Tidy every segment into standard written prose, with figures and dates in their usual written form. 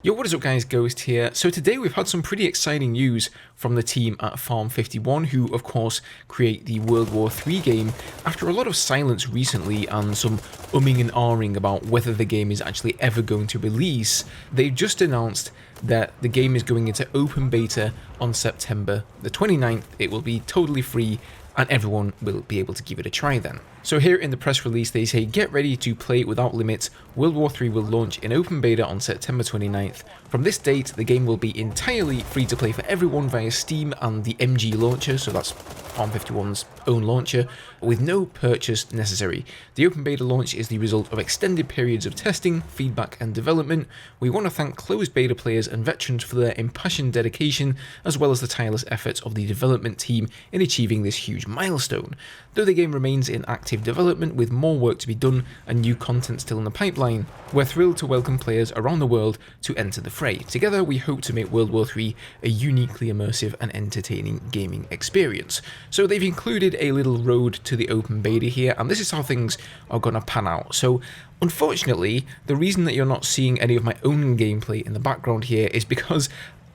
Yo, what is up guys, Ghost here. So today we've had some pretty exciting news from the team at Farm 51, who of course create the World War III game, after a lot of silence recently and some umming and ahhing about whether the game is actually ever going to release. They've just announced that the game is going into open beta on September the 29th. It will be totally free and everyone will be able to give it a try then. So here in the press release they say, get ready to play it without limits. World War III will launch in open beta on September 29th. From this date, the game will be entirely free to play for everyone via Steam and the MG launcher, so that's Farm 51's own launcher, with no purchase necessary. The open beta launch is the result of extended periods of testing, feedback and development. We want to thank closed beta players and veterans for their impassioned dedication, as well as the tireless efforts of the development team in achieving this huge milestone. Though the game remains in active development with more work to be done and new content still in the pipeline, we're thrilled to welcome players around the world to enter the fray. Together we hope to make World War III a uniquely immersive and entertaining gaming experience. So they've included a little road to the open beta here, and this is how things are going to pan out. So unfortunately, the reason that you're not seeing any of my own gameplay in the background here is because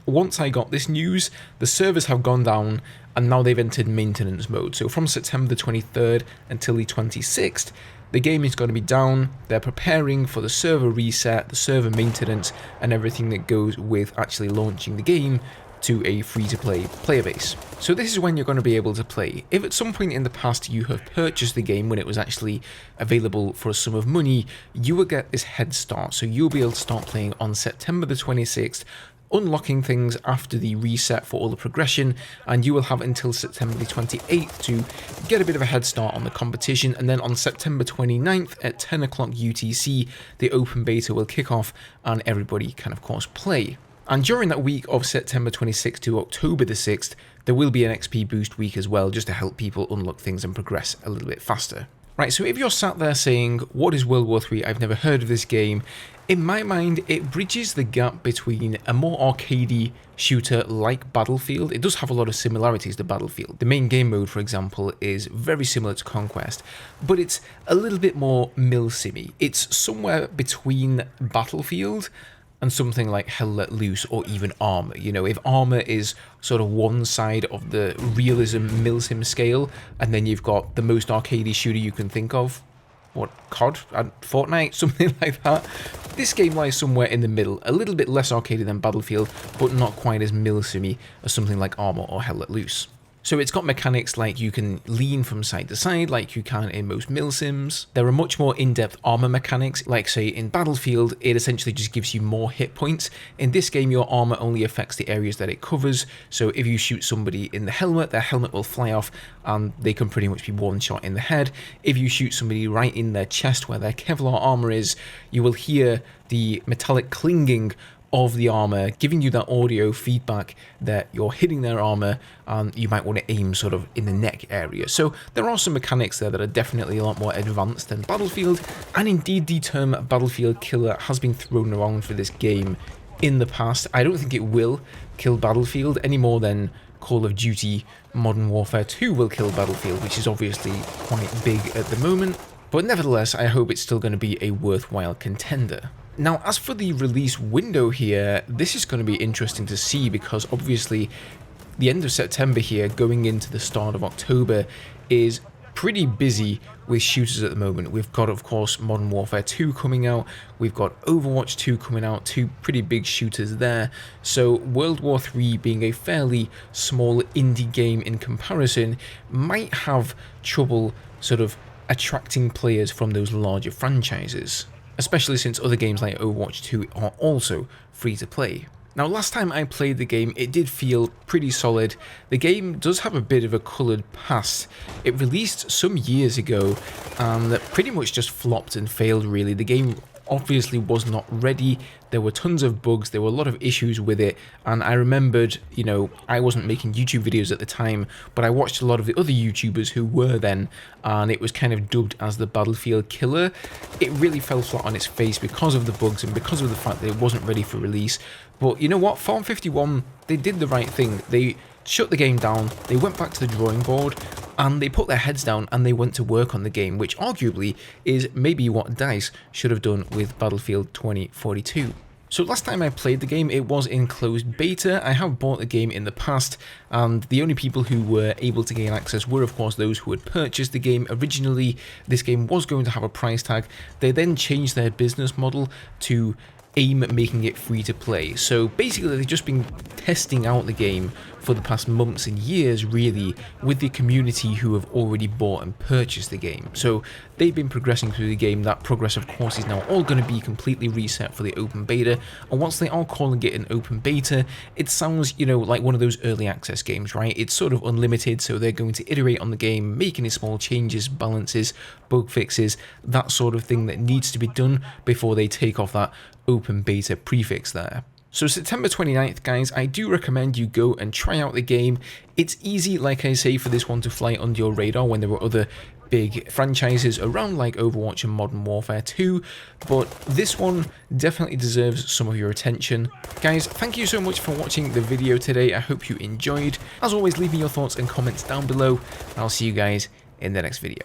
once I got this news, the servers have gone down and now they've entered maintenance mode. So from September the 23rd until the 26th, the game is going to be down. They're preparing for the server reset, the server maintenance, and everything that goes with actually launching the game to a free-to-play player base. So this is when you're going to be able to play. If at some point in the past you have purchased the game when it was actually available for a sum of money, you will get this head start. So you'll be able to start playing on September the 26th, unlocking things after the reset for all the progression, and you will have until September the 28th to get a bit of a head start on the competition, and then on September 29th at 10 o'clock UTC, the open beta will kick off and everybody can of course play. And during that week of September 26th to October the 6th, there will be an XP boost week as well, just to help people unlock things and progress a little bit faster. Right, so if you're sat there saying, what is World War III? I've never heard of this game. In my mind, it bridges the gap between a more arcadey shooter like Battlefield. It does have a lot of similarities to Battlefield. The main game mode, for example, is very similar to Conquest, but it's a little bit more milsimmy. It's somewhere between Battlefield and something like Hell Let Loose or even Armor. You know, if Armor is sort of one side of the realism milsim scale, and then you've got the most arcadey shooter you can think of, what, COD and Fortnite, something like that. This game lies somewhere in the middle, a little bit less arcadey than Battlefield, but not quite as milsimmy as something like Armor or Hell Let Loose. So it's got mechanics like you can lean from side to side like you can in most milsims. There are much more in-depth armor mechanics, like say in Battlefield, it essentially just gives you more hit points. In this game, your armor only affects the areas that it covers, so if you shoot somebody in the helmet, their helmet will fly off and they can pretty much be one shot in the head. If you shoot somebody right in their chest where their Kevlar armor is, you will hear the metallic clinging of the armor, giving you that audio feedback that you're hitting their armor, and you might want to aim sort of in the neck area. So there are some mechanics there that are definitely a lot more advanced than Battlefield, and indeed the term Battlefield killer has been thrown around for this game in the past. I don't think it will kill Battlefield any more than Call of Duty Modern Warfare 2 will kill Battlefield, which is obviously quite big at the moment, but nevertheless I hope it's still going to be a worthwhile contender. Now, as for the release window here, this is going to be interesting to see, because obviously the end of September here going into the start of October is pretty busy with shooters at the moment. We've got, of course, Modern Warfare 2 coming out, we've got Overwatch 2 coming out, two pretty big shooters there. So World War III, being a fairly small indie game in comparison, might have trouble sort of attracting players from those larger franchises, especially since other games like Overwatch 2 are also free to play. Now, last time I played the game, it did feel pretty solid. The game does have a bit of a coloured past. It released some years ago and pretty much just flopped and failed, really. The game obviously was not ready. There were tons of bugs, there were a lot of issues with it, and I remembered, you know, I wasn't making YouTube videos at the time, but I watched a lot of the other YouTubers who were then, and it was kind of dubbed as the Battlefield killer. It really fell flat on its face because of the bugs and because of the fact that it wasn't ready for release. But you know what, Farm 51, they did the right thing. They shut the game down, they went back to the drawing board, and they put their heads down and they went to work on the game, which arguably is maybe what DICE should have done with Battlefield 2042. So last time I played the game, it was in closed beta. I have bought the game in the past, and the only people who were able to gain access were, of course, those who had purchased the game. Originally, this game was going to have a price tag. They then changed their business model to aim at making it free to play. So basically, they've just been testing out the game for the past months and years, really, with the community who have already bought and purchased the game. So they've been progressing through the game. That progress, of course, is now all going to be completely reset for the open beta. And once they are calling it an open beta, it sounds, you know, like one of those early access games, right? It's sort of unlimited, so they're going to iterate on the game, make any small changes, balances, bug fixes, that sort of thing that needs to be done before they take off that open beta prefix there. So September 29th, guys, I do recommend you go and try out the game. It's easy, like I say, for this one to fly under your radar when there were other big franchises around like Overwatch and Modern Warfare 2, but this one definitely deserves some of your attention. Guys, thank you so much for watching the video today. I hope you enjoyed. As always, leave me your thoughts and comments down below, and I'll see you guys in the next video.